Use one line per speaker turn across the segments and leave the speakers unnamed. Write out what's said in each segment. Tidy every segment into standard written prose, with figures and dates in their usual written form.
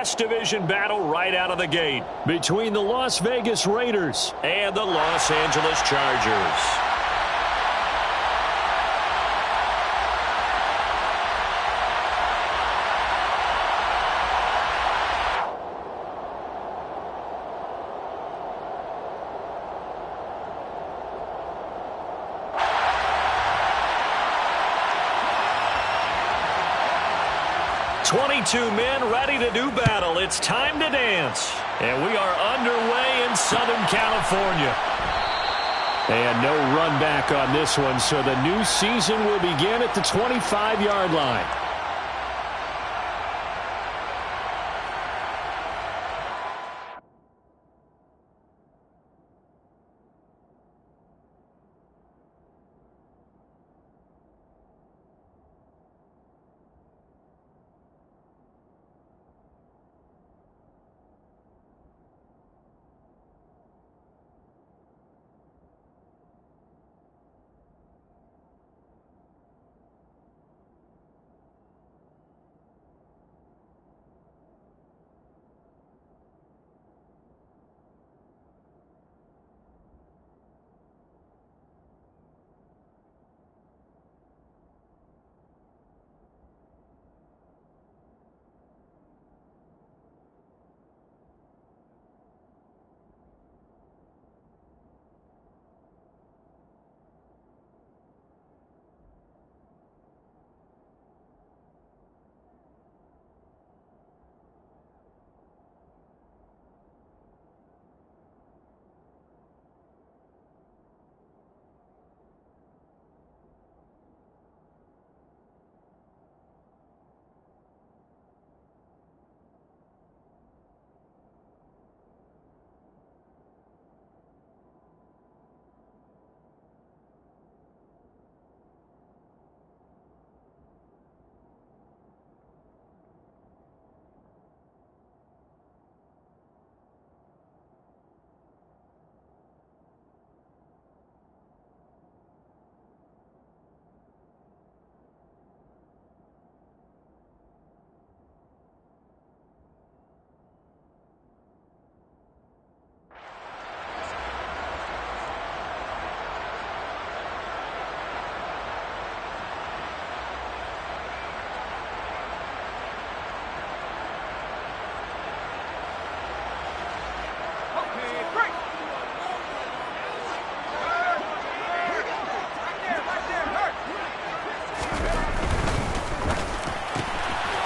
West Division battle right out of the gate between the Las Vegas Raiders and the Los Angeles Chargers. Two men ready to do battle. It's time to dance. And we are underway in Southern California. And no run back on this one, so the new season will begin at the 25-yard line.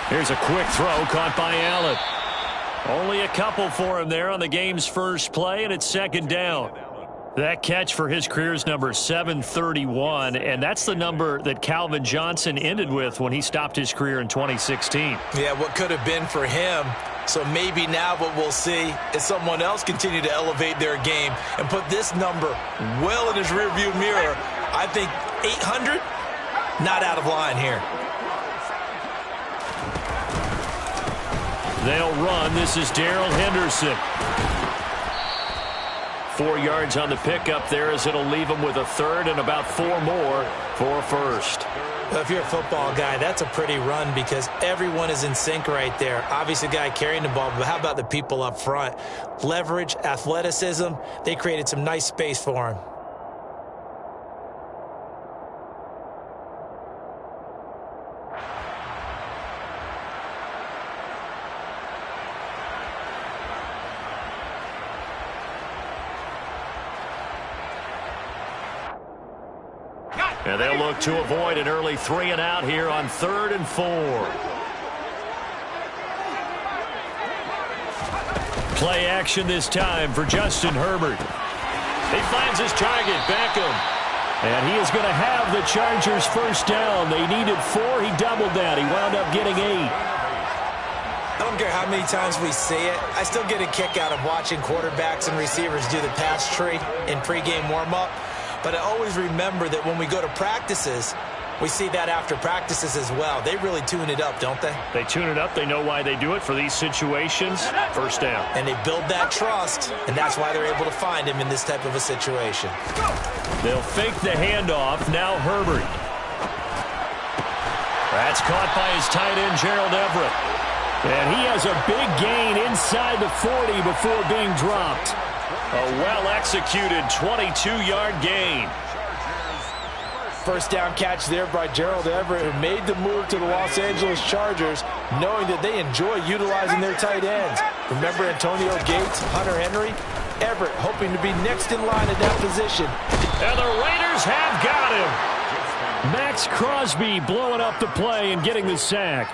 Here's a quick throw caught by Allen. Only a couple for him there on the game's first play, and it's second down. That catch for his career's number 731, and that's the number that Calvin Johnson ended with when he stopped his career in 2016.
Yeah, what could have been for him. So maybe now what we'll see is someone else continue to elevate their game and put this number well in his rearview mirror. I think 800, not out of line here.
They'll run. This is Darrell Henderson. 4 yards on the pickup there as it'll leave him with a third and about 4 more for a first.
Well, if you're a football guy, that's a pretty run because everyone is in sync right there. Obviously, the guy carrying the ball, but how about the people up front? Leverage, athleticism, they created some nice space for him.
And they'll look to avoid an early 3 and out here on 3rd and 4. Play action this time for Justin Herbert. He finds his target, Beckham. And he is going to have the Chargers first down. They needed 4. He doubled that. He wound up getting 8.
I don't care how many times we see it. I still get a kick out of watching quarterbacks and receivers do the pass tree in pregame warm-up. But I always remember that when we go to practices, we see that after practices as well. They really tune it up, don't they?
They tune it up. They know why they do it for these situations. First down.
And they build that trust, and that's why they're able to find him in this type of a situation.
They'll fake the handoff. Now Herbert. That's caught by his tight end, Gerald Everett. And he has a big gain inside the 40 before being dropped. A well-executed 22-yard gain.
First down catch there by Gerald Everett, who made the move to the Los Angeles Chargers, knowing that they enjoy utilizing their tight ends. Remember Antonio Gates, Hunter Henry? Everett hoping to be next in line at that position.
And the Raiders have got him. Max Crosby blowing up the play and getting the sack.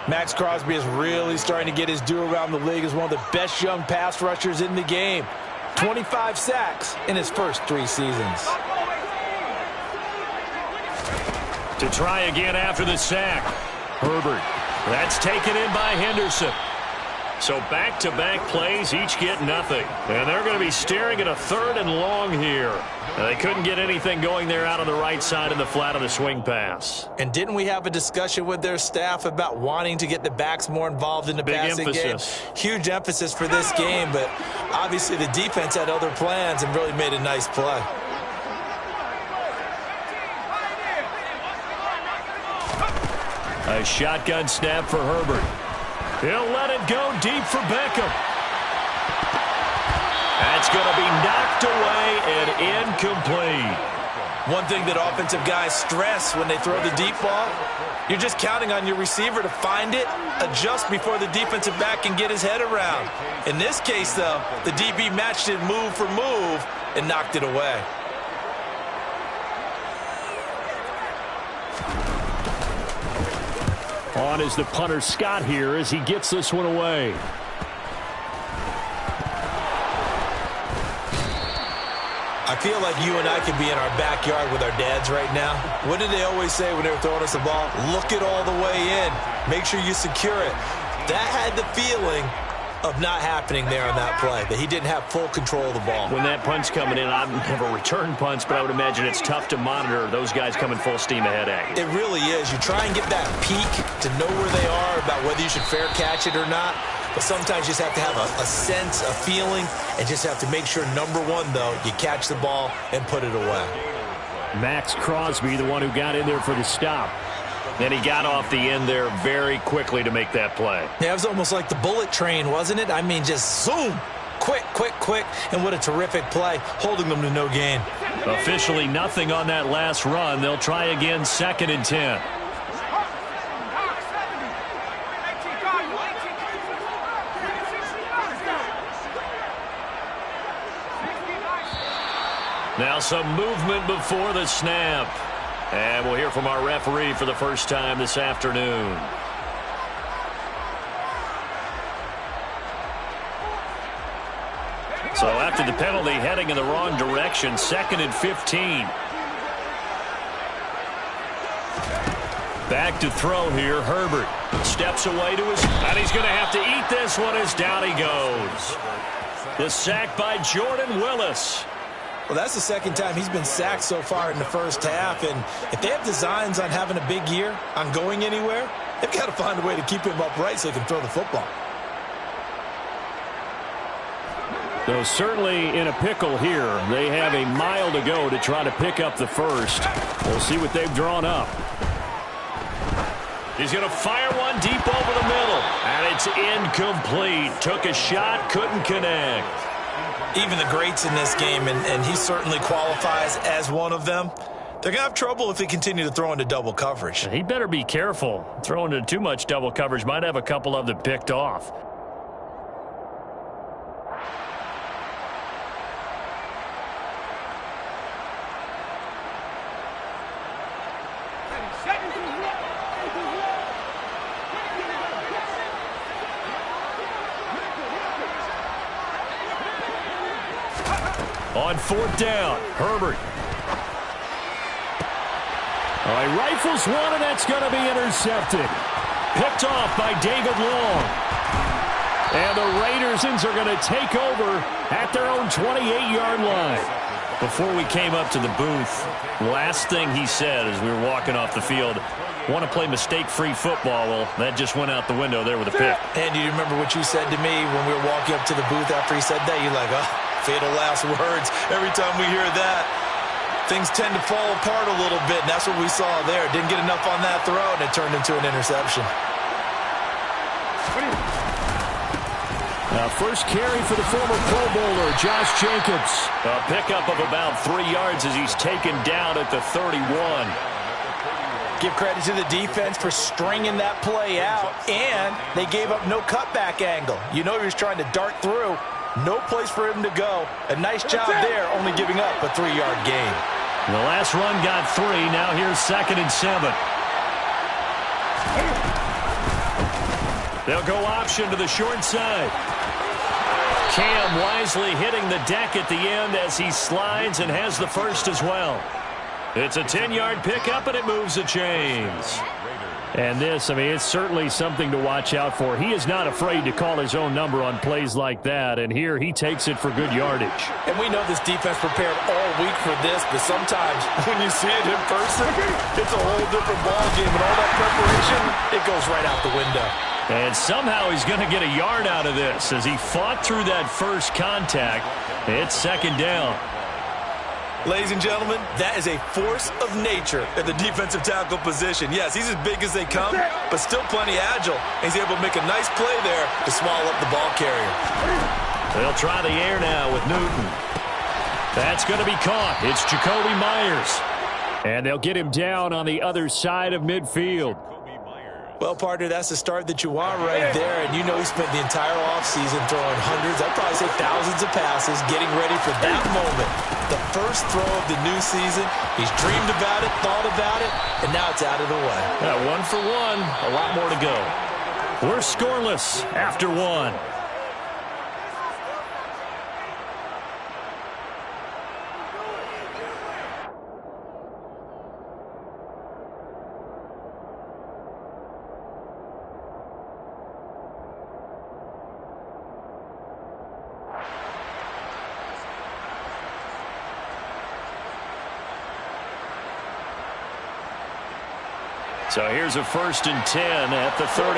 Max Crosby is really starting to get his due around the league as one of the best young pass rushers in the game. 25 sacks in his first 3 seasons.
To try again after the sack. Herbert. That's taken in by Henderson. So back-to-back plays, each get nothing. And they're going to be staring at a 3rd and long here. They couldn't get anything going there out on the right side in the flat of the swing pass.
And didn't we have a discussion with their staff about wanting to get the backs more involved in the passing game? Huge emphasis for this game, but obviously the defense had other plans and really made a nice play.
A shotgun snap for Herbert. He'll let it go deep for Beckham. That's going to be knocked away and incomplete.
One thing that offensive guys stress when they throw the deep ball, you're just counting on your receiver to find it, adjust before the defensive back can get his head around. In this case, though, the DB matched it move for move and knocked it away.
On is the punter Scott here as he gets this one away.
I feel like you and I could be in our backyard with our dads right now. What did they always say when they were throwing us the ball? Look it all the way in. Make sure you secure it. That had the feeling of not happening there on that play, that he didn't have full control of the ball.
When that punt's coming in, I've never returned punts, but I would imagine it's tough to monitor those guys coming full steam ahead at you.
It really is. You try and get that peek to know where they are, about whether you should fair catch it or not. But sometimes you just have to have a sense, a feeling, and just have to make sure, number one, though, you catch the ball and put it away.
Max Crosby, the one who got in there for the stop. Then he got off the end there very quickly to make that play.
Yeah, it was almost like the bullet train, wasn't it? I mean, just zoom, quick, quick, quick, and what a terrific play, holding them to no gain.
Officially nothing on that last run. They'll try again, 2nd and 10. Now some movement before the snap. And we'll hear from our referee for the first time this afternoon. So after the penalty, heading in the wrong direction, 2nd and 15. Back to throw here, Herbert. Steps away to his, and he's going to have to eat this one as down he goes. The sack by Jordan Willis.
Well, that's the 2nd time he's been sacked so far in the first half, and if they have designs on having a big year, on going anywhere, they've got to find a way to keep him upright so he can throw the football.
So certainly in a pickle here. They have a mile to go to try to pick up the first. We'll see what they've drawn up. He's going to fire one deep over the middle, and it's incomplete. Took a shot, couldn't connect.
Even the greats in this game, and he certainly qualifies as one of them, they're going to have trouble if they continue to throw into double coverage.
He better be careful. Throwing into too much double coverage might have a couple of them picked off. On 4th down, Herbert. All right, rifles one, and that's going to be intercepted. Picked off by David Long. And the Raiders are going to take over at their own 28-yard line. Before we came up to the booth, last thing he said as we were walking off the field, want to play mistake-free football. Well, that just went out the window there with a pick.
And do you remember what you said to me when we were walking up to the booth after he said that? You're like, oh, fatal last words. Every time we hear that, things tend to fall apart a little bit, and that's what we saw there. Didn't get enough on that throw, and it turned into an interception.
First carry for the former Pro Bowler, Josh Jacobs. A pickup of about 3 yards as he's taken down at the 31.
Give credit to the defense for stringing that play out, and they gave up no cutback angle. You know he was trying to dart through. No place for him to go. A nice job there, only giving up a 3-yard gain.
The last run got 3. Now here's 2nd and 7. They'll go option to the short side. Cam wisely hitting the deck at the end as he slides and has the first as well. It's a 10-yard pickup, and it moves the chains. And this, it's certainly something to watch out for. He is not afraid to call his own number on plays like that, and here he takes it for good yardage.
And we know this defense prepared all week for this, but sometimes when you see it in person, it's a whole different ballgame, and all that preparation, it goes right out the window.
And somehow he's going to get a yard out of this as he fought through that first contact. It's 2nd down.
Ladies and gentlemen, that is a force of nature at the defensive tackle position. Yes, he's as big as they come, but still plenty agile. He's able to make a nice play there to swallow up the ball carrier.
They'll try the air now with Newton. That's going to be caught. It's Jakobi Meyers. And they'll get him down on the other side of midfield.
Well, partner, that's the start that you want right there. And you know he spent the entire offseason throwing hundreds, I'd probably say thousands of passes, getting ready for that moment. The first throw of the new season. He's dreamed about it, thought about it, and now it's out of the way.
Yeah, 1 for 1. A lot more to go. We're scoreless after 1. So here's a 1st and 10 at the 38.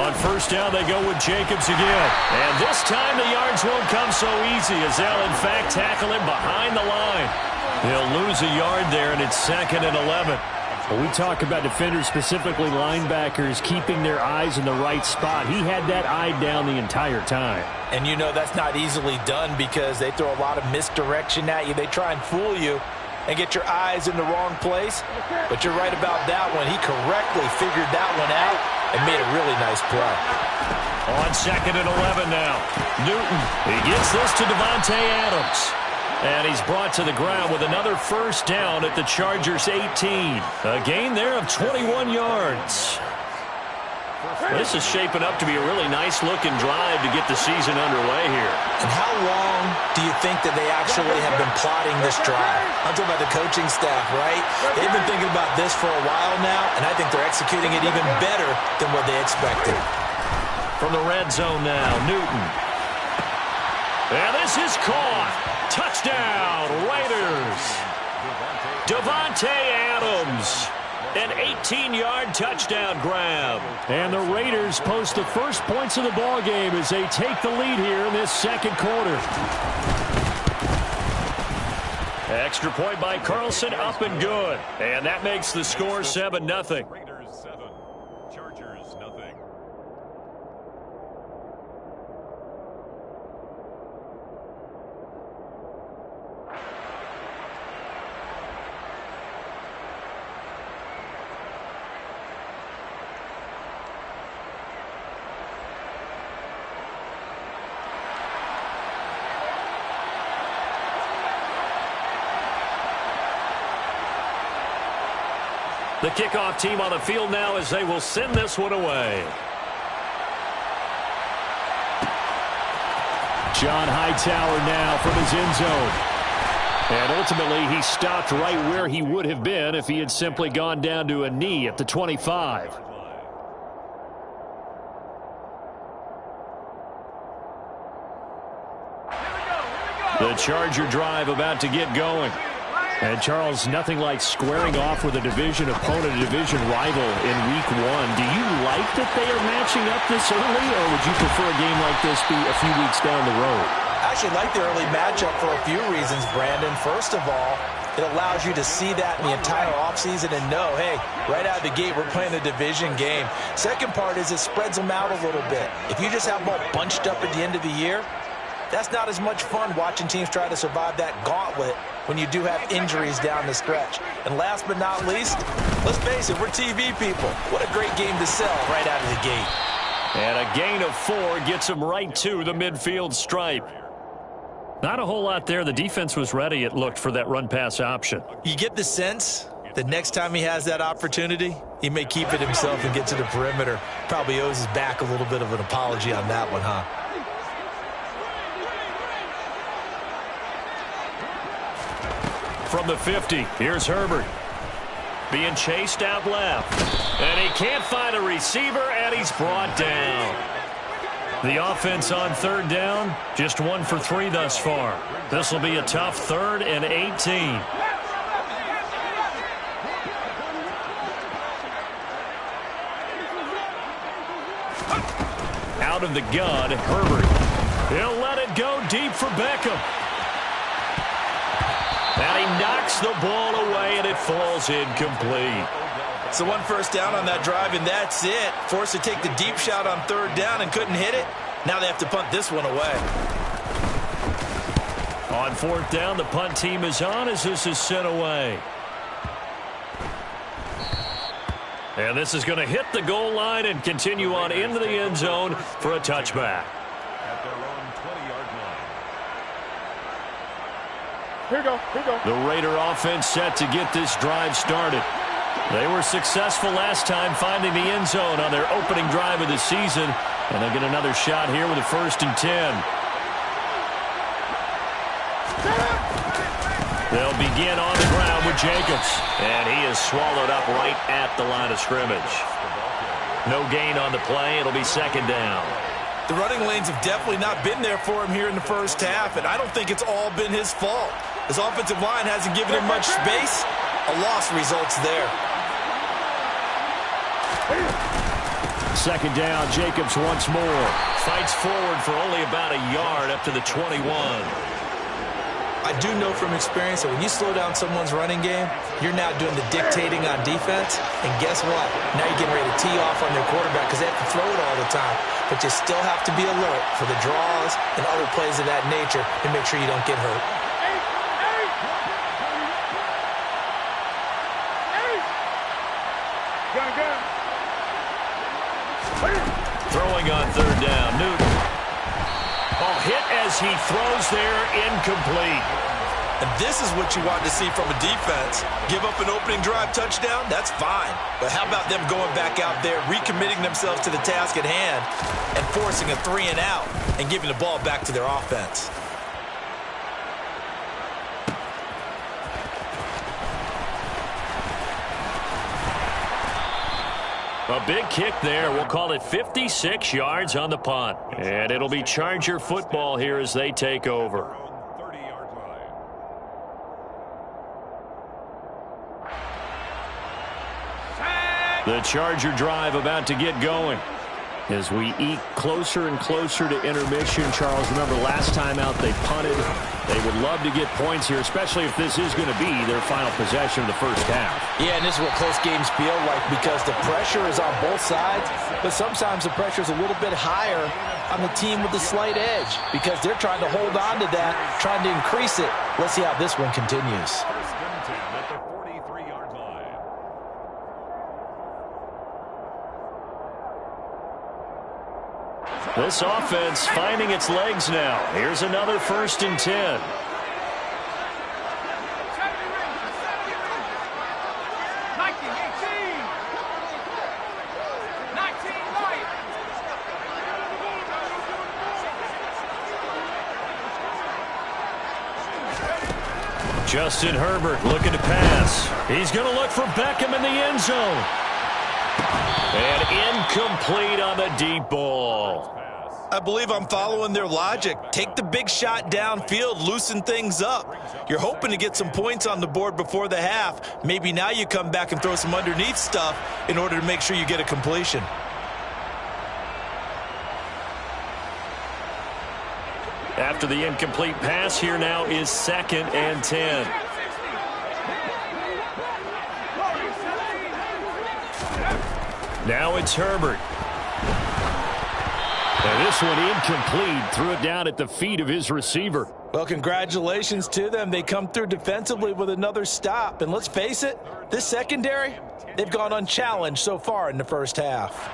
On 1st down, they go with Jacobs again. And this time the yards won't come so easy as they'll, in fact, tackle him behind the line. He'll lose a yard there, and it's 2nd and 11.
Well, we talk about defenders, specifically linebackers, keeping their eyes in the right spot. He had that eye down the entire time.
And you know that's not easily done because they throw a lot of misdirection at you. They try and fool you and get your eyes in the wrong place. But you're right about that one. He correctly figured that one out and made a really nice play.
On 2nd and 11 now. Newton, he gets this to Davante Adams. And he's brought to the ground with another 1st down at the Chargers' 18. A gain there of 21 yards. This is shaping up to be a really nice-looking drive to get the season underway here.
And how long do you think that they actually have been plotting this drive? I'm talking about the coaching staff, right? They've been thinking about this for a while now, and I think they're executing it even better than what they expected.
From the red zone now, Newton. And this is caught. Touchdown, Raiders. Davante Adams. An 18-yard touchdown grab.
And the Raiders post the first points of the ball game as they take the lead here in this 2nd quarter.
Extra point by Carlson, up and good. And that makes the score 7-0.
Raiders 7, Chargers 0.
The kickoff team on the field now as they will send this one away.
John Hightower now from his end zone. And ultimately, he stopped right where he would have been if he had simply gone down to a knee at the 25.
The Charger drive about to get going.
And, Charles, nothing like squaring off with a division opponent, a division rival in Week 1. Do you like that they are matching up this early, or would you prefer a game like this be a few weeks down the road?
I actually like the early matchup for a few reasons, Brandon. First of all, It allows you to see that in the entire offseason and know, hey, right out of the gate, we're playing a division game. Second part is it spreads them out a little bit. If you just have them all bunched up at the end of the year, that's not as much fun watching teams try to survive that gauntlet when you do have injuries down the stretch. And last but not least, let's face it, we're TV people. What a great game to sell right out of the gate.
And a gain of 4 gets him right to the midfield stripe. Not a whole lot there. The defense was ready, it looked, for that run-pass option.
You get the sense that next time he has that opportunity, he may keep it himself and get to the perimeter. Probably owes his back a little bit of an apology on that one, huh?
From the 50, here's Herbert. Being chased out left. And he can't find a receiver, and he's brought down. The offense on third down, just 1 for 3 thus far. This will be a tough 3rd and 18. Out of the gun, Herbert. He'll let it go deep for Beckham. And he knocks the ball away, and it falls incomplete.
So 1 first down on that drive, and that's it. Forced to take the deep shot on third down and couldn't hit it. Now they have to punt this one away.
On 4th down, the punt team is on as this is sent away. And this is going to hit the goal line and continue on into the end zone for a touchback.
At their own 20-yard line.
Here you go.
The Raider offense set to get this drive started. They were successful last time finding the end zone on their opening drive of the season, and they'll get another shot here with a 1st and 10. They'll begin on the ground with Jacobs, and he is swallowed up right at the line of scrimmage. No gain on the play. It'll be 2nd down.
The running lanes have definitely not been there for him here in the first half, and I don't think it's all been his fault. His offensive line hasn't given him much space. A loss results there.
2nd down, Jacobs once more. Fights forward for only about a yard up to the 21.
I do know from experience that when you slow down someone's running game, you're now doing the dictating on defense. And guess what? Now you're getting ready to tee off on their quarterback because they have to throw it all the time. But you still have to be alert for the draws and other plays of that nature to make sure you don't get hurt.
Throwing on 3rd down, Newton. Oh, hit as he throws there, incomplete.
And this is what you want to see from a defense. Give up an opening drive touchdown, that's fine. But how about them going back out there, recommitting themselves to the task at hand, and forcing a 3 and out, and giving the ball back to their offense.
A big kick there. We'll call it 56 yards on the punt. And it'll be Charger football here as they take over.
30-yard line.
The Charger drive about to get going. As we eke closer and closer to intermission, Charles, remember last time out they punted. They would love to get points here, especially if this is going to be their final possession of the first half.
Yeah, and this is what close games feel like because the pressure is on both sides, but sometimes the pressure is a little bit higher on the team with the slight edge because they're trying to hold on to that, trying to increase it. Let's see how this one continues.
1st and 10 at the 43-yard line.
This offense finding its legs now. Here's another 1st and 10. Justin Herbert looking to pass. He's going to look for Beckham in the end zone. And incomplete on the deep ball.
I believe I'm following their logic. Take the big shot downfield, loosen things up. You're hoping to get some points on the board before the half. Maybe now you come back and throw some underneath stuff in order to make sure you get a completion.
After the incomplete pass, here now is 2nd and 10. Now it's Herbert. And this one incomplete. Threw it down at the feet of his receiver.
Well, congratulations to them. They come through defensively with another stop. And let's face it, this secondary, they've gone unchallenged so far in the first half.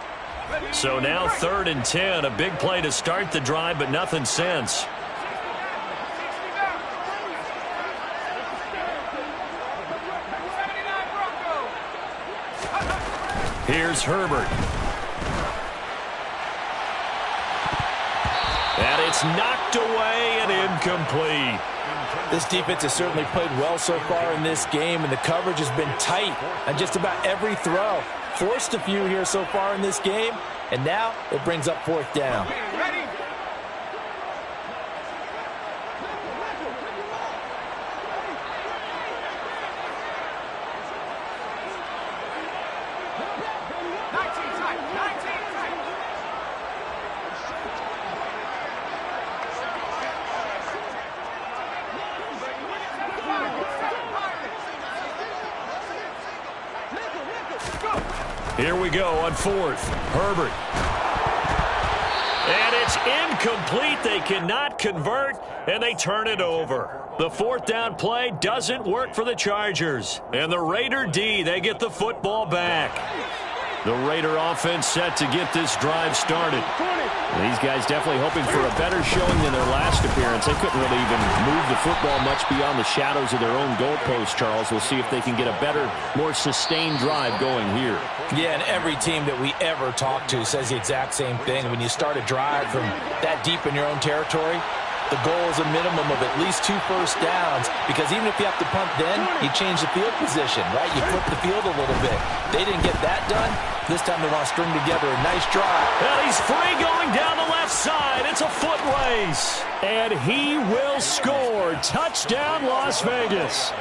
So now 3rd and 10. A big play to start the drive, but nothing since. Here's Herbert. And it's knocked away and incomplete.
This defense has certainly played well so far in this game, and the coverage has been tight on just about every throw. Forced a few here so far in this game, and now it brings up 4th down.
Here we go on 4th. Herbert. And it's incomplete. They cannot convert, and they turn it over. The 4th down play doesn't work for the Chargers. And the Raider D, they get the football back. The Raider offense set to get this drive started.
These guys definitely hoping for a better showing than their last appearance. They couldn't really even move the football much beyond the shadows of their own goalpost, Charles. We'll see if they can get a better, more sustained drive going here.
Yeah, and every team that we ever talk to says the exact same thing. When you start a drive from that deep in your own territory, the goal is a minimum of at least 2 first downs, because even if you have to punt then, you change the field position, right? You flip the field a little bit. They didn't get that done. This time they want to string together a nice drive.
And he's free going down the left side. It's a foot race. And he will score. Touchdown, Las Vegas.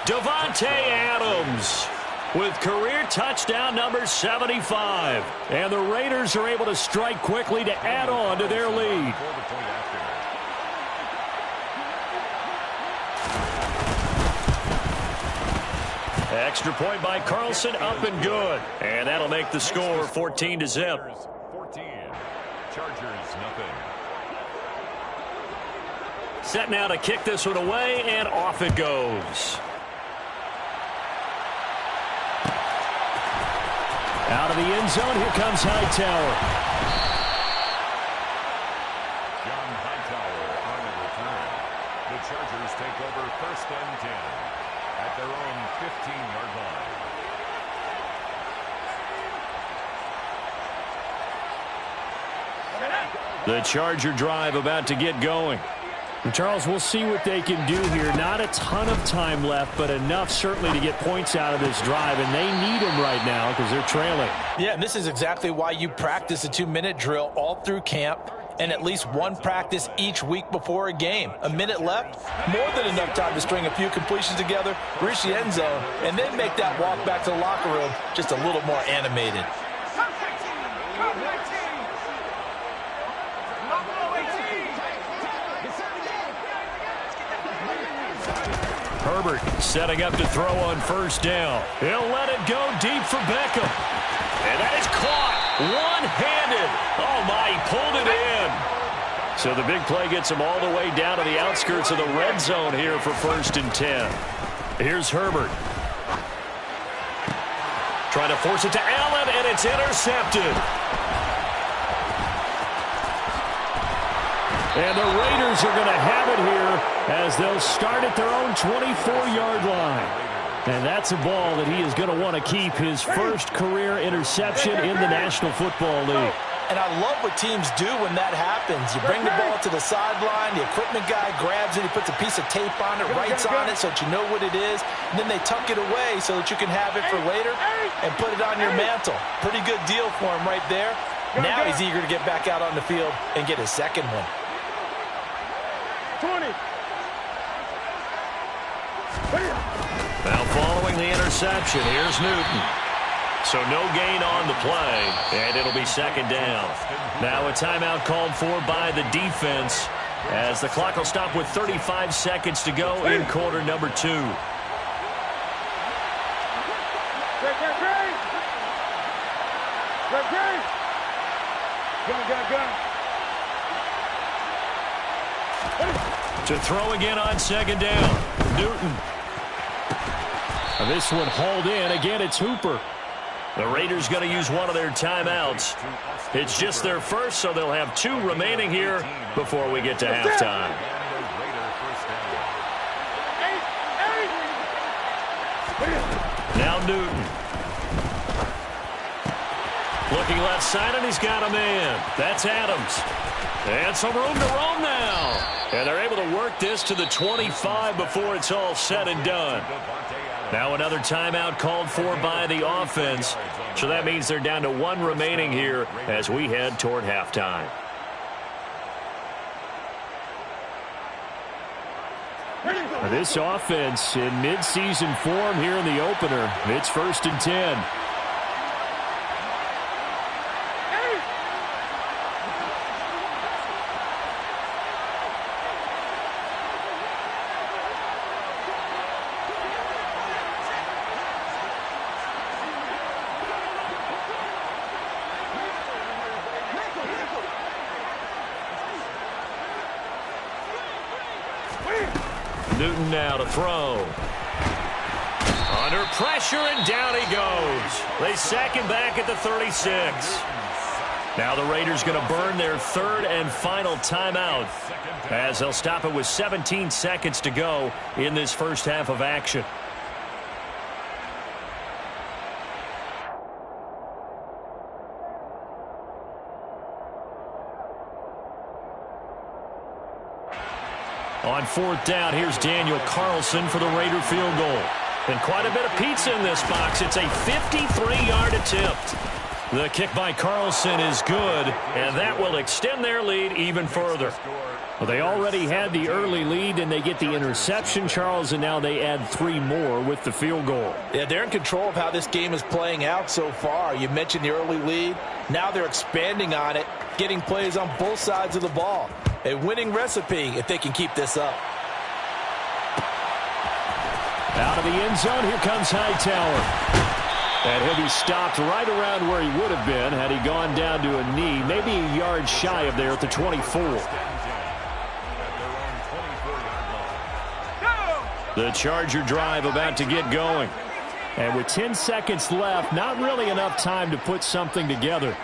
Davante Adams with career touchdown number 75. And the Raiders are able to strike quickly to add on to their lead. Extra point by Carlson, up and good. And that'll make the score 14-0.
14. Chargers, nothing.
Set now to kick this one away, and off it goes. Out of the end zone, here comes Hightower.
John Hightower on the return. The Chargers take over 1st and 10 at their own 15-yard line.
The Charger drive about to get going.
And Charles, we'll see what they can do here. Not a ton of time left, but enough certainly to get points out of this drive, and they need them right now because they're trailing.
Yeah, and this is exactly why you practice a 2-minute drill all through camp, and at least one practice each week before a game. A minute left, more than enough time to string a few completions together, reach the end zone, and then make that walk back to the locker room just a little more animated.
Herbert setting up to throw on 1st down. He'll let it go deep for Beckham. And that is caught one-handed. Oh, my, he pulled it in. So the big play gets him all the way down to the outskirts of the red zone here for 1st and 10. Here's Herbert. Trying to force it to Allen, and it's intercepted. And the Raiders are going to have it here as they'll start at their own 24-yard line. And that's a ball that he is going to want to keep, his first career interception in the National Football League.
And I love what teams do when that happens. You bring the ball to the sideline, the equipment guy grabs it, he puts a piece of tape on it, writes on it so that you know what it is, and then they tuck it away so that you can have it for later and put it on your mantle. Pretty good deal for him right there. Now he's eager to get back out on the field and get his second one.
20.
Now following the interception, here's Newton. So no gain on the play, and it'll be 2nd down. Now a timeout called for by the defense as the clock will stop with 35 seconds to go in quarter number 2. To throw again on second down. Newton. This one hauled in. Again, it's Hooper. The Raiders going to use one of their timeouts. It's just their first, so they'll have 2 remaining here before we get to halftime. Now Newton. Looking left side, and he's got a man. That's Adams. And some room to roam now. And they're able to work this to the 25 before it's all said and done. Now another timeout called for by the offense. So that means they're down to 1 remaining here as we head toward halftime. This offense in midseason form here in the opener. It's 1st and 10. Newton now to throw. Under pressure, and down he goes. They sack him back at the 36. Now the Raiders going to burn their 3rd and final timeout as they'll stop it with 17 seconds to go in this first half of action. On 4th down, here's Daniel Carlson for the Raider field goal. And quite a bit of pizza in this box. It's a 53-yard attempt. The kick by Carlson is good, and that will extend their lead even further. Well, they already had the early lead, and they get the interception, Charles, and now they add 3 more with the field goal.
Yeah, they're in control of how this game is playing out so far. You mentioned the early lead. Now they're expanding on it, getting plays on both sides of the ball. A winning recipe if they can keep this up.
Out of the end zone, here comes Hightower. And he'll be stopped right around where he would have been had he gone down to a knee, maybe a yard shy of there at the 24. The Charger drive about to get going. And with 10 seconds left, not really enough time to put something together.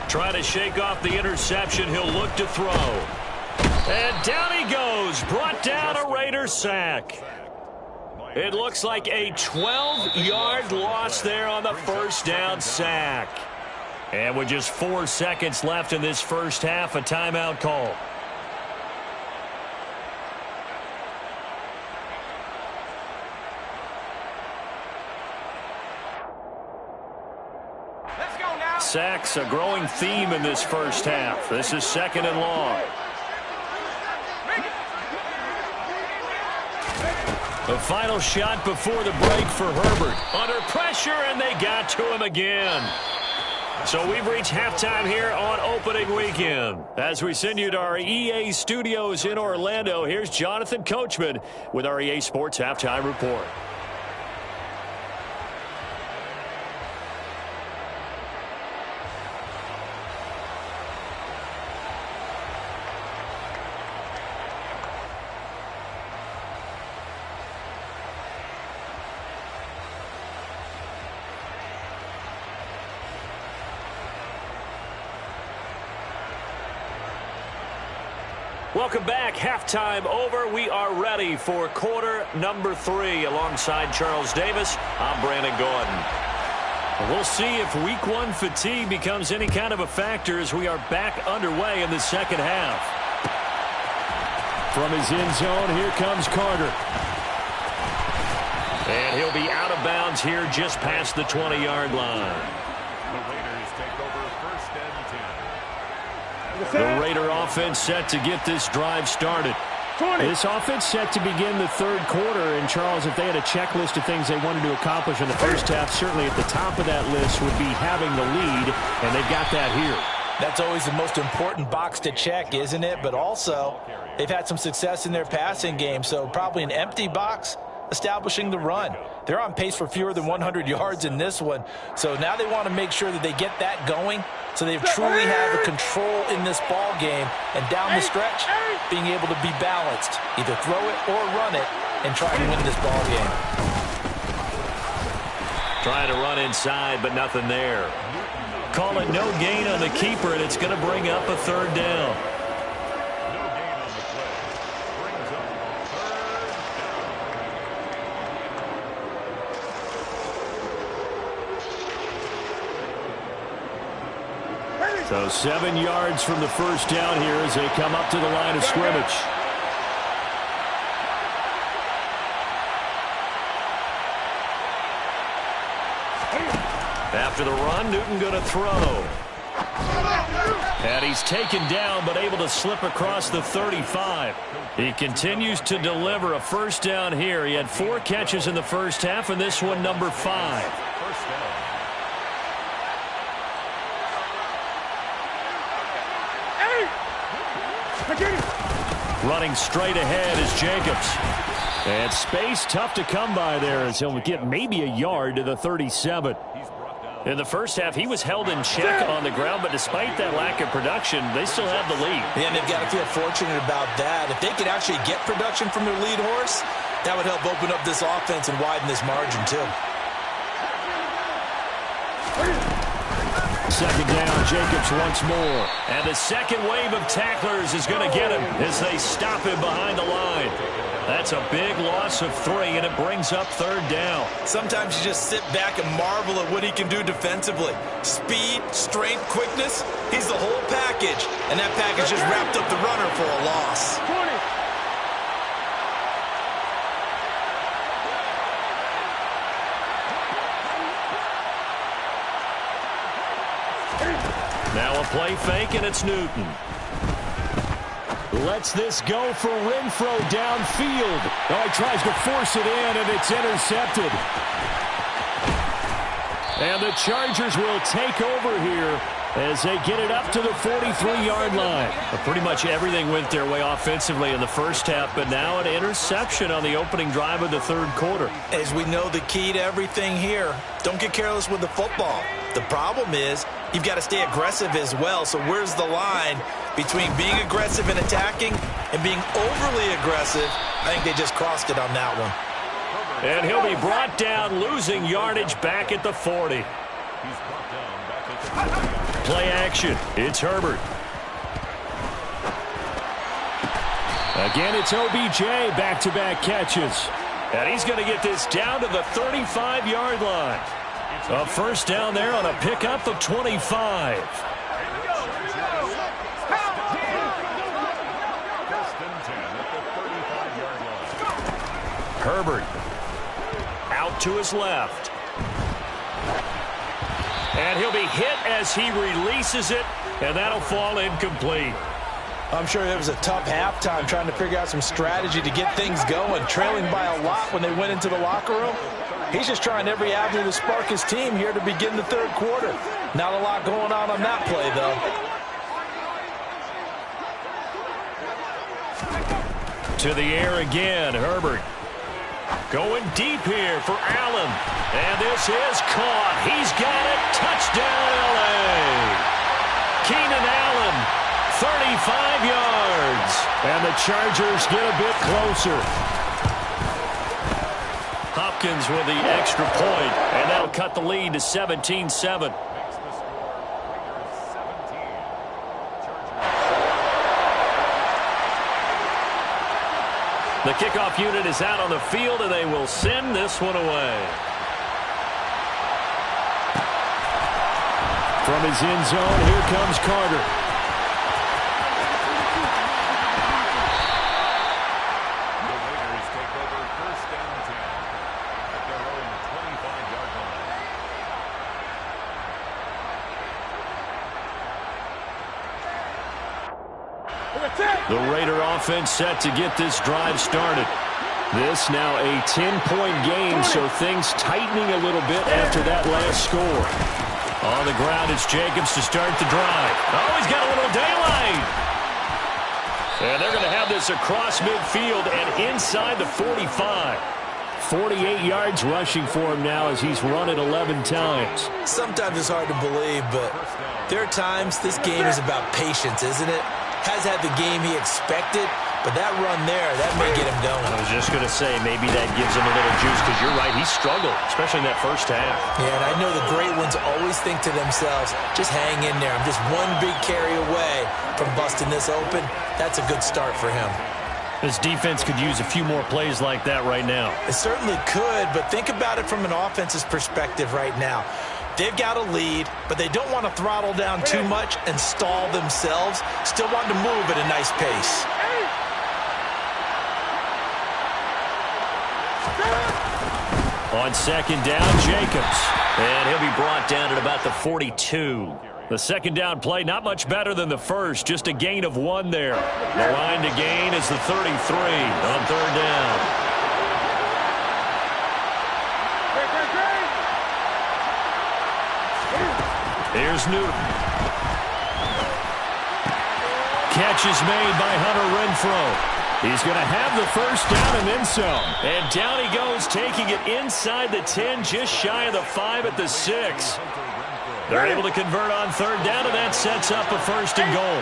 Trying to shake off the interception. He'll look to throw. And down he goes. Brought down a Raider sack. It looks like a 12-yard loss there on the first down sack. And with just 4 seconds left in this first half, a timeout call. Sacks, a growing theme in this first half. This is 2nd and long. The final shot before the break for Herbert. Under pressure, and they got to him again. So we've reached halftime here on opening weekend. As we send you to our EA studios in Orlando, here's Jonathan Coachman with our EA Sports Halftime Report. Welcome back. Halftime over. We are ready for quarter number 3. Alongside Charles Davis, I'm Brandon Gordon. We'll see if week 1 fatigue becomes any kind of a factor as we are back underway in the second half. From his end zone, here comes Carter. And he'll be out of bounds here just past the 20-yard line. The Raider offense set to get this drive started. This offense set to begin the 3rd quarter. And, Charles, if they had a checklist of things they wanted to accomplish in the first half, certainly at the top of that list would be having the lead, and they've got that here.
That's always the most important box to check, isn't it? But also, they've had some success in their passing game, so probably an empty box, establishing the run. They're on pace for fewer than 100 yards in this one. So now they want to make sure that they get that going so they truly have a control in this ball game. And down the stretch, being able to be balanced. Either throw it or run it and try to win this ball game.
Trying to run inside, but nothing there. Call it no gain on the keeper, and it's going to bring up a third down.
No gain on the play. Brings up third down.
So 7 yards from the first down here as they come up to the line of scrimmage. After the run, Newton going to throw. And he's taken down, but able to slip across the 35. He continues to deliver a first down here. He had 4 catches in the first half, and this one number 5.
First down.
Running straight ahead is Jacobs. And space tough to come by there as he'll get maybe a yard to the 37. In the first half, he was held in check on the ground, but despite that lack of production, they still have the lead.
Yeah, and they've got to feel fortunate about that. If they could actually get production from their lead horse, that would help open up this offense and widen this margin, too.
Second down, Jacobs once more. And the second wave of tacklers is going to get him as they stop him behind the line. That's a big loss of 3, and it brings up third down.
Sometimes you just sit back and marvel at what he can do defensively. Speed, strength, quickness, he's the whole package. And that package just wrapped up the runner for a loss.
20.
Now a play fake, and it's Newton. Lets this go for Renfro downfield. Oh, he tries to force it in, and it's intercepted. And the Chargers will take over here as they get it up to the 43-yard line. Pretty much everything went their way offensively in the first half, but now an interception on the opening drive of the third quarter.
As we know, the key to everything here, don't get careless with the football. The problem is you've got to stay aggressive as well. So where's the line between being aggressive and attacking and being overly aggressive? I think they just crossed it on that one.
And he'll be brought down, losing yardage back at the 40.
He's brought down back at the 40.
Play action. It's Herbert. Again, it's OBJ, back-to-back catches. And he's going to get this down to the 35-yard line. A first down there on a pickup of 25. Herbert out to his left. And he'll be hit as he releases it, and that'll fall incomplete.
I'm sure it was a tough halftime trying to figure out some strategy to get things going, trailing by a lot when they went into the locker room. He's just trying every avenue to spark his team here to begin the third quarter. Not a lot going on that play, though.
To the air again, Herbert. Going deep here for Allen. And this is caught. He's got it. Touchdown, L.A. Keenan Allen, 35 yards. And the Chargers get a bit closer. Hopkins with the extra point, and that'll cut the lead to 17-7. The kickoff unit is out on the field, and they will send this one away. From his end zone, here comes Carter.
The Raiders take over first down 10 at their own 25-yard line.
The Raider offense set to get this drive started. This now a 10-point game, so things tightening a little bit after that last score. On the ground, it's Jacobs to start the drive. Oh, he's got a little daylight. And they're going to have this across midfield and inside the 45.
48 yards rushing for him now as he's run it 11 times.
Sometimes it's hard to believe, but there are times this game is about patience, isn't it? Has had the game he expected, but that run there, that may get him going.
I was just going to say, maybe that gives him a little juice, because you're right, he struggled, especially in that first half.
Yeah, and I know the great ones always think to themselves, just hang in there. I'm just one big carry away from busting this open. That's a good start for him.
This defense could use a few more plays like that right now.
It certainly could, but think about it from an offense's perspective right now. They've got a lead, but they don't want to throttle down too much and stall themselves. Still want to move at a nice pace.
On second down, Jacobs. And he'll be brought down at about the 42. The second down play, not much better than the first, just a gain of 1 there. The line to gain is the 33 on third down. Here's Newton. Catch is made by Hunter Renfrow. He's going to have the first down and then some. And down he goes, taking it inside the 10, just shy of the 5 at the 6. They're able to convert on third down, and that sets up a first and goal.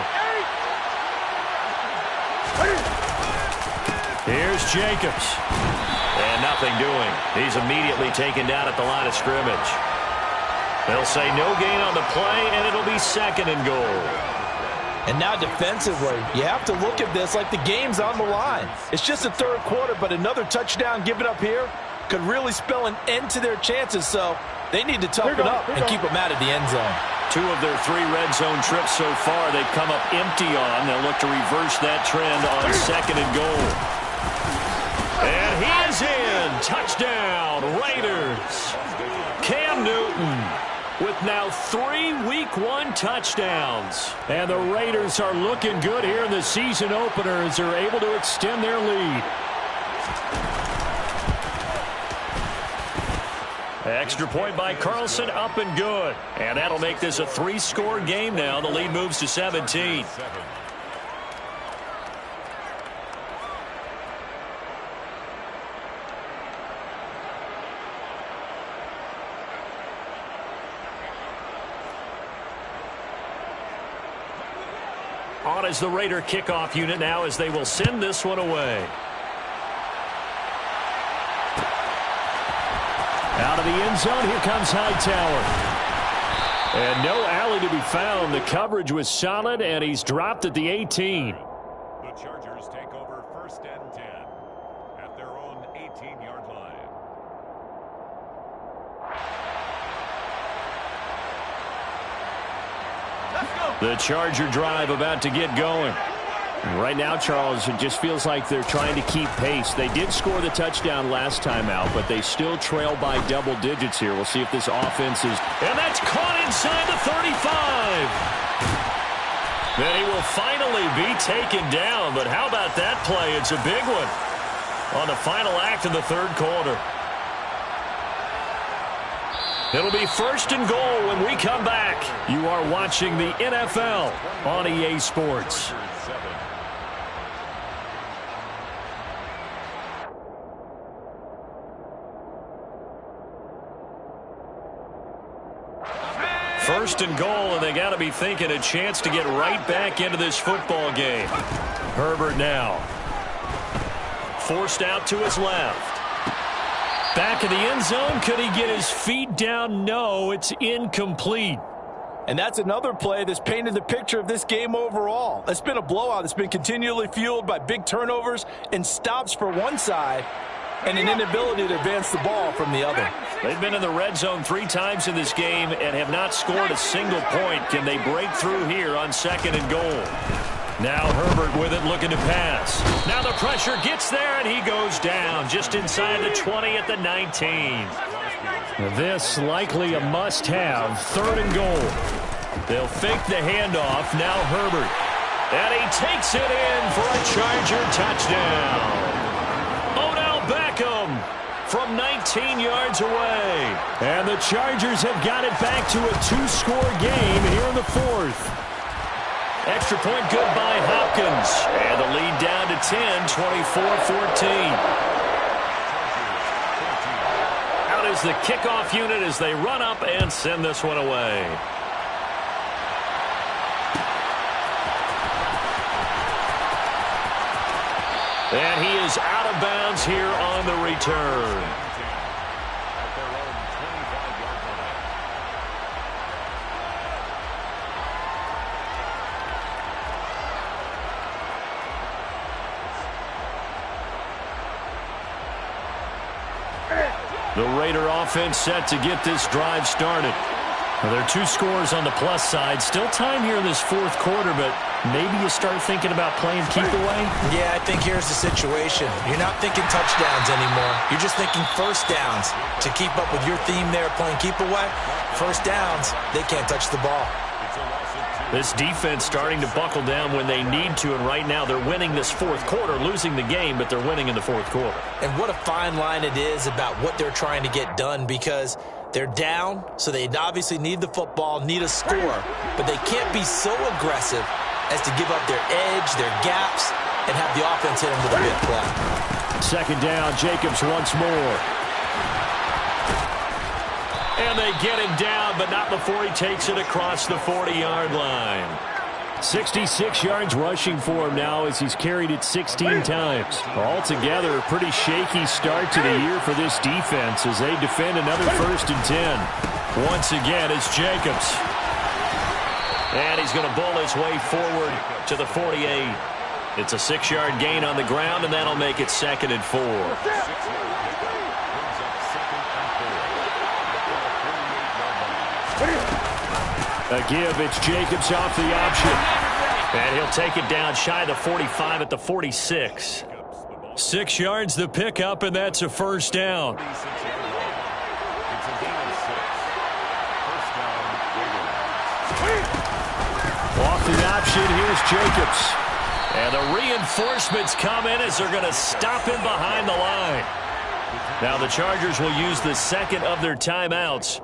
Here's Jacobs. And nothing doing. He's immediately taken down at the line of scrimmage. They'll say no gain on the play, and it'll be second and goal.
And now defensively, you have to look at this like the game's on the line. It's just the third quarter, but another touchdown given up here could really spell an end to their chances, so they need to toughen up and keep them out of the end zone.
2 of their 3 red zone trips so far they've come up empty on. They'll look to reverse that trend on second and goal. And he is in. Touchdown, Raiders. Cam Newton with now 3 Week 1 touchdowns. And the Raiders are looking good here in the season opener as they're able to extend their lead. Extra point by Carlson, up and good. And that'll make this a 3-score game now. The lead moves to 17. On is the Raider kickoff unit now as they will send this one away. Out of the end zone, here comes Hightower. And no alley to be found. The coverage was solid, and he's dropped at the 18.
The Chargers take over first and 10 at their own 18-yard line.
The Charger drive about to get going.
Right now, Charles, it just feels like they're trying to keep pace. They did score the touchdown last time out, but they still trail by double digits here. We'll see if this offense is...
And that's caught inside the 35. Then he will finally be taken down, but how about that play? It's a big one on the final act of the third quarter. It'll be first and goal when we come back. You are watching the NFL on EA Sports. First and goal, and they got to be thinking a chance to get right back into this football game. Herbert now. Forced out to his left. Back of the end zone. Could he get his feet down? No, it's incomplete.
And that's another play that's painted the picture of this game overall. It's been a blowout. It's been continually fueled by big turnovers and stops for one side and an inability to advance the ball from the other.
They've been in the red zone 3 times in this game and have not scored a single point. Can they break through here on second and goal? Now Herbert with it, looking to pass. Now the pressure gets there, and he goes down just inside the 20 at the 19. This likely a must-have, third and goal. They'll fake the handoff. Now Herbert. And he takes it in for a Charger touchdown. Odell Beckham from 19 yards away. And the Chargers have got it back to a 2-score game here in the fourth. Extra point good by Hopkins. And the lead down to 10, 24-14. is the kickoff unit as they run up and send this one away. And he is out of bounds here on the return.
At their own 25-yard line.
The Raider offense set to get this drive started. Well, there are 2 scores on the plus side. Still time here in this fourth quarter, but maybe you start thinking about playing keep away?
Yeah, I think here's the situation. You're not thinking touchdowns anymore. You're just thinking first downs. To keep up with your theme there playing keep away, first downs, they can't touch the ball.
This defense starting to buckle down when they need to, and right now they're winning this fourth quarter, losing the game, but they're winning in the fourth quarter.
And what a fine line it is about what they're trying to get done, because they're down, so they obviously need the football, need a score, but they can't be so aggressive as to give up their edge, their gaps, and have the offense hit them with a big play.
Second down, Jacobs once more.
And they get him down, but not before he takes it across the 40-yard line.
66 yards rushing for him now as he's carried it 16 times. Altogether, a pretty shaky start to the year for this defense as they defend another 1st and 10.
Once again, it's Jacobs. And he's going to bull his way forward to the 48. It's a 6-yard gain on the ground, and that'll make it 2nd and 4.
A give, it's Jacobs off the option.
And he'll take it down shy of the 45 at the 46. 6 yards the pickup, and that's a first down.
Off the option, here's Jacobs.
And the reinforcements come in as they're going to stop him behind the line. Now the Chargers will use the second of their timeouts.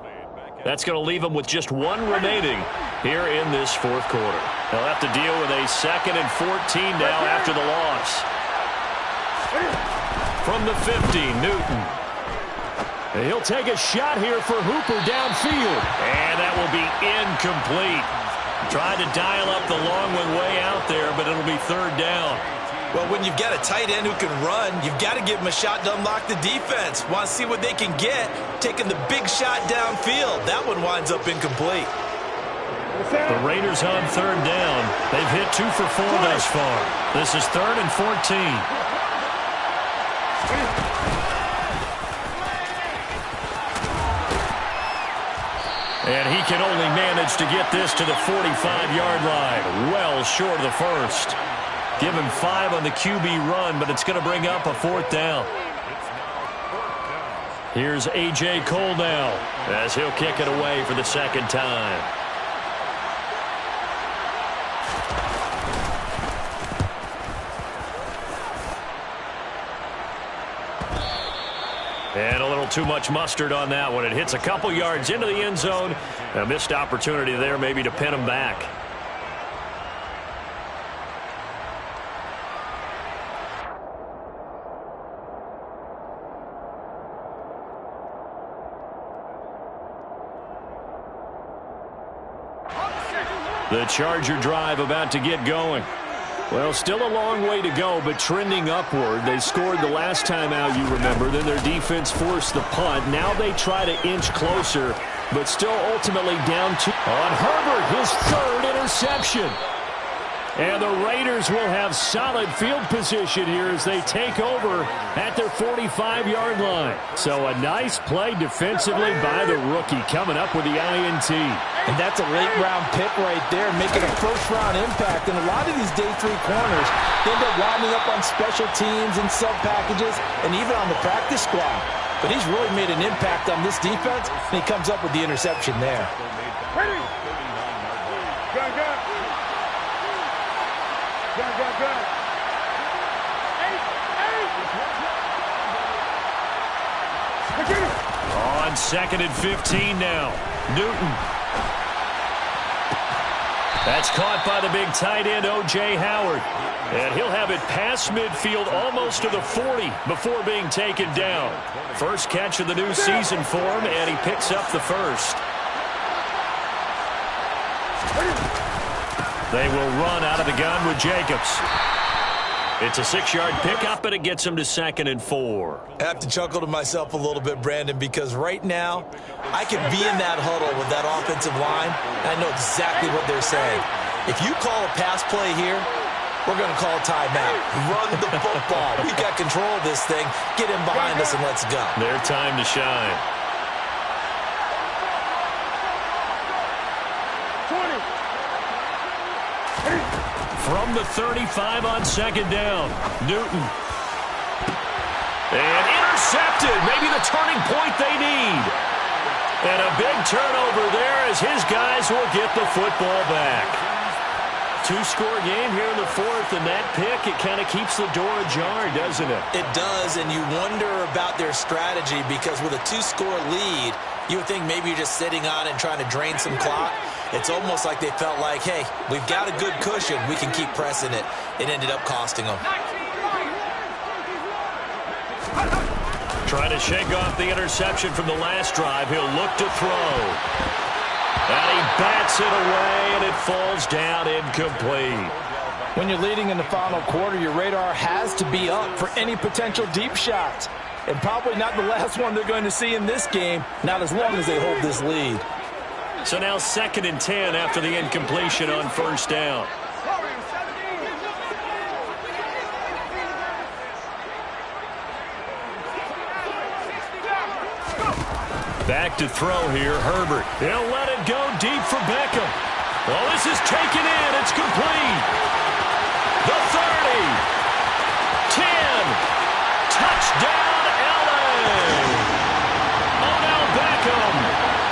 That's going to leave them with just 1 remaining here in this fourth quarter. They'll have to deal with a 2nd and 14 now after the loss. From the 50, Newton.
And he'll take a shot here for Hooper downfield.
And that will be incomplete. Tried to dial up the long one way out there, but it'll be 3rd down.
Well, when you've got a tight end who can run, you've got to give him a shot to unlock the defense. Want to see what they can get, taking the big shot downfield. That one winds up incomplete.
The Raiders on 3rd down. They've hit 2 for 4 thus far. This is 3rd and 14. And he can only manage to get this to the 45-yard line. Well short of the first. Give him 5 on the QB run, but it's going to bring up a 4th down. Here's A.J. Cole now as he'll kick it away for the 2nd time. And a little too much mustard on that one. It hits a couple yards into the end zone. A missed opportunity there maybe to pin him back. The Charger drive about to get going. Well, still a long way to go, but trending upward. They scored the last time out, you remember. Then their defense forced the punt. Now they try to inch closer, but still ultimately down 2. On Herbert, his 3rd interception. And the Raiders will have solid field position here as they take over at their 45-yard line. So a nice play defensively by the rookie coming up with the INT.
And that's a late-round pick right there, making a first-round impact. And a lot of these day 3 corners end up winding up on special teams and sub-packages and even on the practice squad. But he's really made an impact on this defense, and he comes up with the interception there.
Ready? Gun, gun. Gun, gun, gun.
On 2nd and 15 now. Newton. That's caught by the big tight end, O.J. Howard. And he'll have it past midfield almost to the 40 before being taken down. First catch of the new season for him, and he picks up the first. They will run out of the gun with Jacobs. It's a 6-yard pickup, and it gets him to 2nd and 4.
I have to chuckle to myself a little bit, Brandon, because right now I could be in that huddle with that offensive line, and I know exactly what they're saying. If you call a pass play here, we're going to call a timeout. Run the football. We got control of this thing. Get in behind us and let's go.
Their time to shine.
20.
From the 35 on 2nd down, Newton. And intercepted. Maybe the turning point they need. And a big turnover there as his guys will get the football back. 2-score game here in the 4th, and that pick, it kind of keeps the door ajar, doesn't it?
It does, and you wonder about their strategy because with a 2-score lead, you would think maybe you're just sitting on it and trying to drain some clock. It's almost like they felt like, hey, we've got a good cushion. We can keep pressing it. It ended up costing them.
Trying to shake off the interception from the last drive. He'll look to throw. And he bats it away, and it falls down incomplete.
When you're leading in the final quarter, your radar has to be up for any potential deep shots. And probably not the last one they're going to see in this game, not as long as they hold this lead.
So now 2nd and 10 after the incompletion on 1st down. Back to throw here, Herbert. He'll let it go deep for Beckham. Well, this is taken in. It's complete. The 30. 10. Touchdown, L.A. Odell Beckham.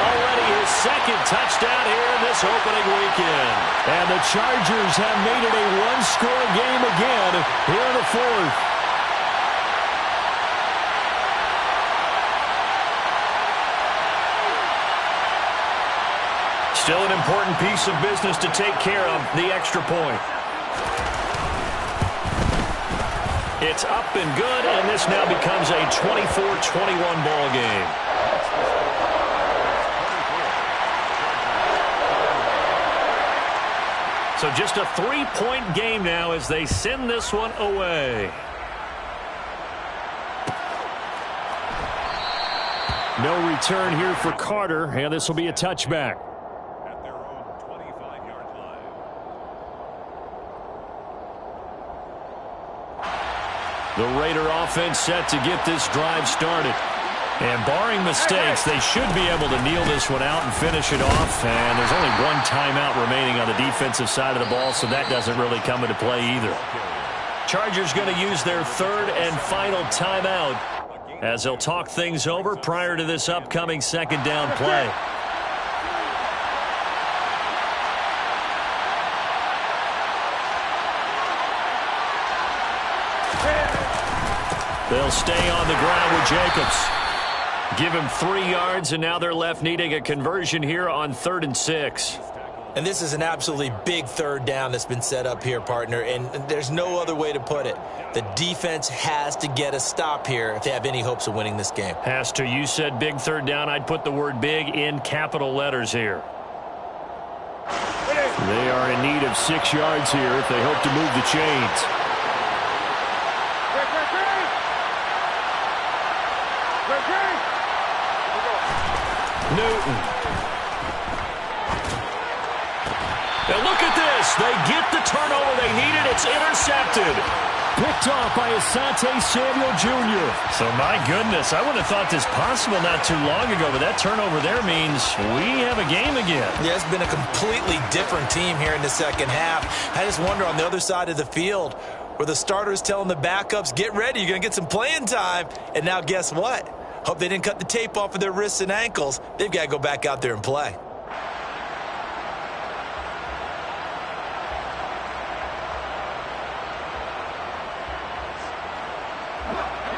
Already his 2nd touchdown here in this opening weekend. And the Chargers have made it a 1-score game again here in the 4th. Still an important piece of business to take care of, the extra point. It's up and good, and this now becomes a 24-21 ball game. So just a 3-point game now as they send this one away. No return here for Carter, and this will be a touchback. The Raider offense set to get this drive started. And barring mistakes, they should be able to kneel this one out and finish it off. And there's only one timeout remaining on the defensive side of the ball, so that doesn't really come into play either. Chargers going to use their 3rd and final timeout as they'll talk things over prior to this upcoming 2nd down play. They'll stay on the ground with Jacobs. Give him 3 yards, and now they're left needing a conversion here on 3rd and 6.
And this is an absolutely big 3rd down that's been set up here, partner, and there's no other way to put it. The defense has to get a stop here if they have any hopes of winning this game.
Has to. You said big 3rd down. I'd put the word big in capital letters here. They are in need of 6 yards here if they hope to move the chains. Newton. And look at this. They get the turnover they needed. It's intercepted. Picked off by Asante Samuel Jr. So, my goodness, I wouldn't have thought this possible not too long ago, but that turnover there means we have a game again.
Yeah, it's been a completely different team here in the 2nd half. I just wonder on the other side of the field where the starters telling the backups, get ready, you're going to get some playing time. And now guess what? Hope they didn't cut the tape off of their wrists and ankles. They've got to go back out there and play.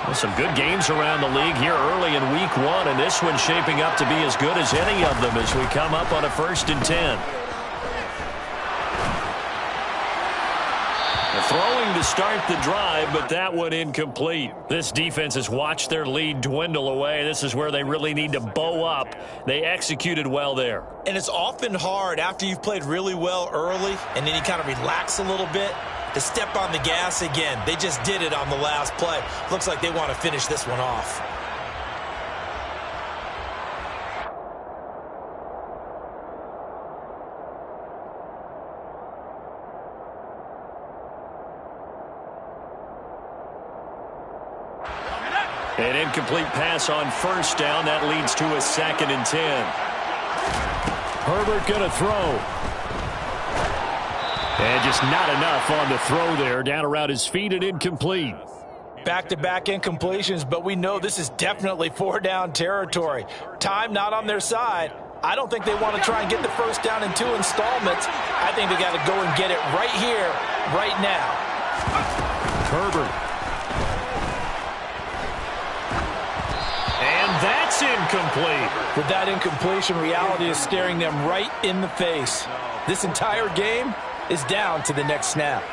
Well, some good games around the league here early in week 1, and this one's shaping up to be as good as any of them as we come up on a 1st and 10. throwing to start the drive, but that one incomplete. This defense has watched their lead dwindle away. This is where they really need to bow up. They executed well there.
And it's often hard after you've played really well early and then you kind of relax a little bit to step on the gas again. They just did it on the last play. Looks like they want to finish this one off.
An incomplete pass on first down. That leads to a 2nd and 10. Herbert going to throw. And just not enough on the throw there. Down around his feet and incomplete.
Back-to-back incompletions, but we know this is definitely 4-down territory. Time not on their side. I don't think they want to try and get the first down in 2 installments. I think they got to go and get it right here, right now.
Herbert. And that's incomplete.
With that incompletion, reality is staring them right in the face. This entire game is down to the next snap.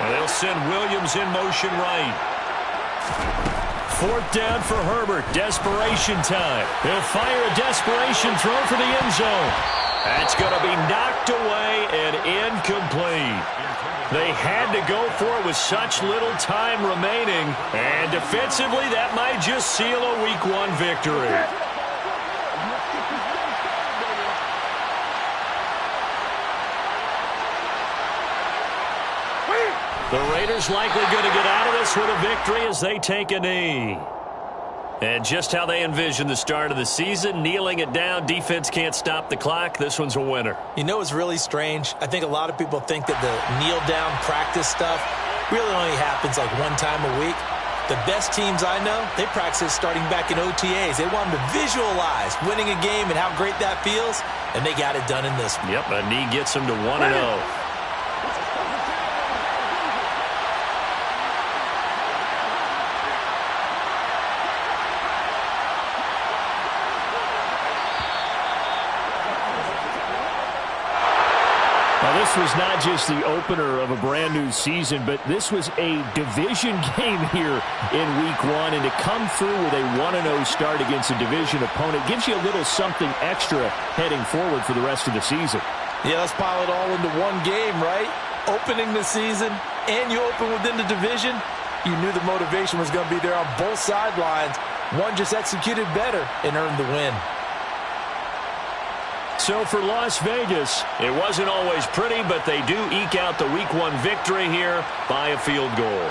They'll send Williams in motion right. 4th down for Herbert. Desperation time. He'll fire a desperation throw for the end zone. That's going to be knocked away and incomplete. They had to go for it with such little time remaining. And defensively, that might just seal a Week 1 victory. The Raiders likely going to get out of this with a victory as they take a knee. And just how they envision the start of the season, kneeling it down, defense can't stop the clock. This one's a winner.
You know what's really strange? I think a lot of people think that the kneel-down practice stuff really only happens like 1 time a week. The best teams I know, they practice starting back in OTAs. They want them to visualize winning a game and how great that feels, and they got it done in this one.
Yep, a knee gets them to 1-0.
This was not just the opener of a brand new season, but this was a division game here in Week 1. And to come through with a 1-0 start against a division opponent gives you a little something extra heading forward for the rest of the season.
Yeah, let's pile it all into one game, right? Opening the season, and you open within the division. You knew the motivation was going to be there on both sidelines. One just executed better and earned the win.
So for Las Vegas, it wasn't always pretty, but they do eke out the Week 1 victory here by a field goal.